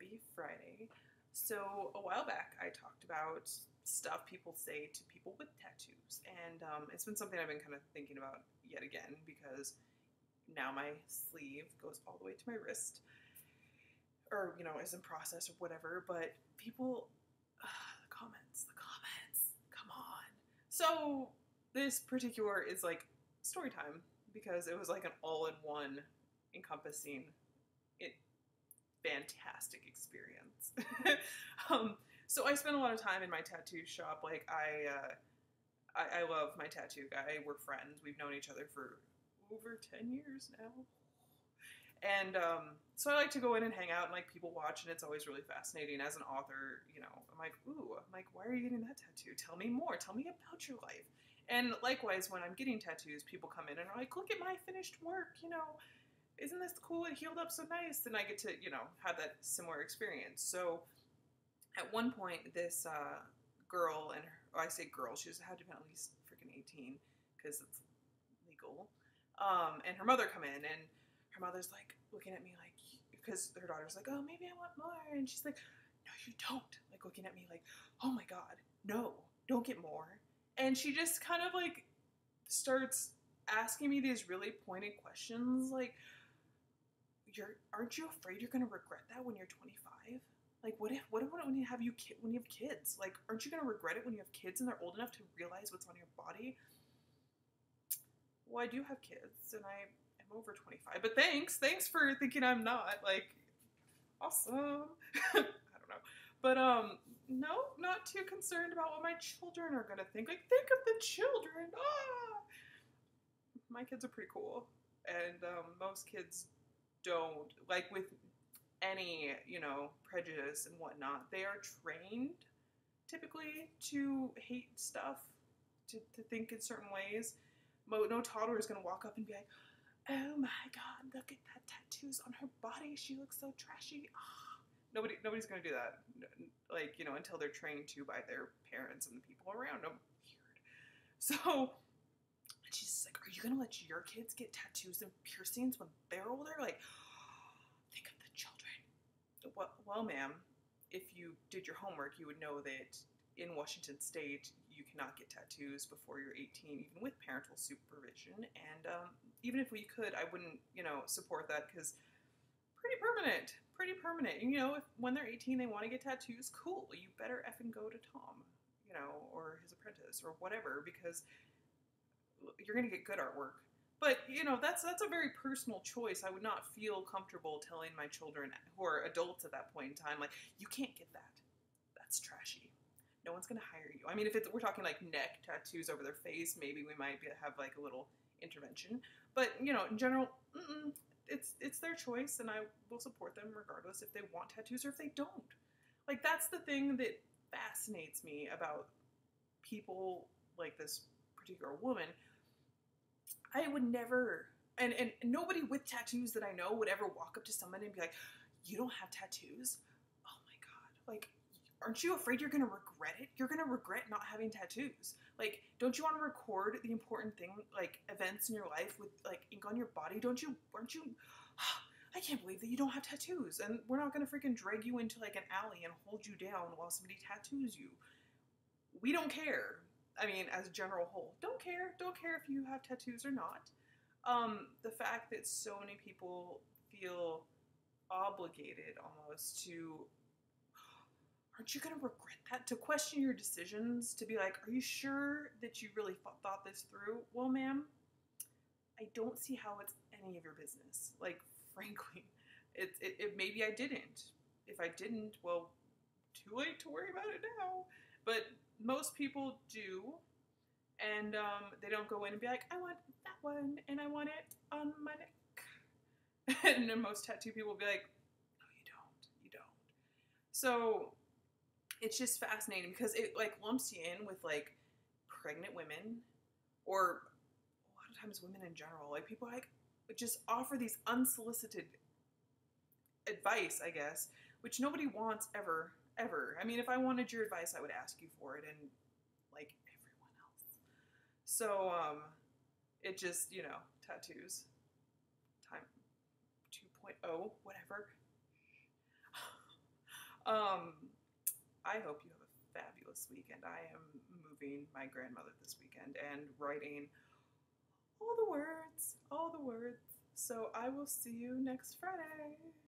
Happy Friday. So, a while back, I talked about stuff people say to people with tattoos, and it's been something I've been kind of thinking about yet again because now my sleeve goes all the way to my wrist, or is in process or whatever. But people, the comments, come on. So, this particular is like story time because it was like an all-in-one encompassing it fantastic experience. So I spent a lot of time in my tattoo shop. Like I love my tattoo guy. We're friends. We've known each other for over 10 years now. And so I like to go in and hang out and like people watch, and it's always really fascinating. As an author, I'm like, why are you getting that tattoo? Tell me more. Tell me about your life. And likewise, when I'm getting tattoos, people come in and are like, look at my finished work, isn't this cool? It healed up so nice. And I get to, have that similar experience. So at one point, this girl, and I say girl, she had to be at least freaking 18 because it's legal. And her mother come in, and her mother's like looking at me like, because her daughter's like, oh, maybe I want more. And she's like, no, you don't. Like looking at me like, oh my God, no, don't get more. And she just kind of like starts asking me these really pointed questions like, aren't you afraid you're gonna regret that when you're 25? Like, what when you have kids? Like, aren't you gonna regret it when you have kids and they're old enough to realize what's on your body? Well, I do have kids and I am over 25, but thanks for thinking I'm not. Like, awesome. I don't know, but no, not too concerned about what my children are gonna think. Like, think of the children. My kids are pretty cool, and most kids don't, like with any, prejudice and whatnot, they are trained typically to hate stuff, to think in certain ways. No toddler is going to walk up and be like, oh my God, look at that tattoos on her body. She looks so trashy. Nobody's going to do that. Like, until they're trained to by their parents and the people around them. Weird. So she's like, are you going to let your kids get tattoos and piercings when they're older? Like, think of the children. Well, ma'am, if you did your homework, you would know that in Washington State, you cannot get tattoos before you're 18, even with parental supervision. And even if we could, I wouldn't, support that because pretty permanent. And, if when they're 18, they want to get tattoos, cool. You better effing go to Tom, or his apprentice or whatever, because you're going to get good artwork. But, that's a very personal choice. I would not feel comfortable telling my children who are adults at that point in time, like, you can't get that. That's trashy. No one's going to hire you. I mean, if we're talking like neck tattoos over their face, maybe we might have like a little intervention. But, in general, it's their choice, and I will support them regardless if they want tattoos or if they don't. Like, that's the thing that fascinates me about people like this particular woman. I would never, and nobody with tattoos that I know would ever walk up to someone and be like, you don't have tattoos? Oh my God. Like, aren't you afraid you're going to regret it? You're going to regret not having tattoos. Like, don't you want to record the important thing, like events in your life with like ink on your body? Aren't you, I can't believe that you don't have tattoos, and we're not going to freaking drag you into like an alley and hold you down while somebody tattoos you. We don't care. I mean, as a general whole, don't care if you have tattoos or not. The fact that so many people feel obligated almost to, aren't you going to regret that? To question your decisions, to be like, are you sure that you really thought this through? Well, ma'am, I don't see how it's any of your business. Like, frankly, it maybe I didn't. If I didn't, well, too late to worry about it now. But most people do, and they don't go in and be like, I want that one, and I want it on my neck. And then most tattoo people will be like, no, you don't. So it's just fascinating because it like lumps you in with like pregnant women, or a lot of times women in general. Like, people like just offer these unsolicited advice, I guess, which nobody wants ever. I mean, if I wanted your advice, I would ask you for it, and like everyone else. So, it just, tattoos. Time 2.0, whatever. I hope you have a fabulous weekend. I am moving my grandmother this weekend and writing all the words. So I will see you next Friday.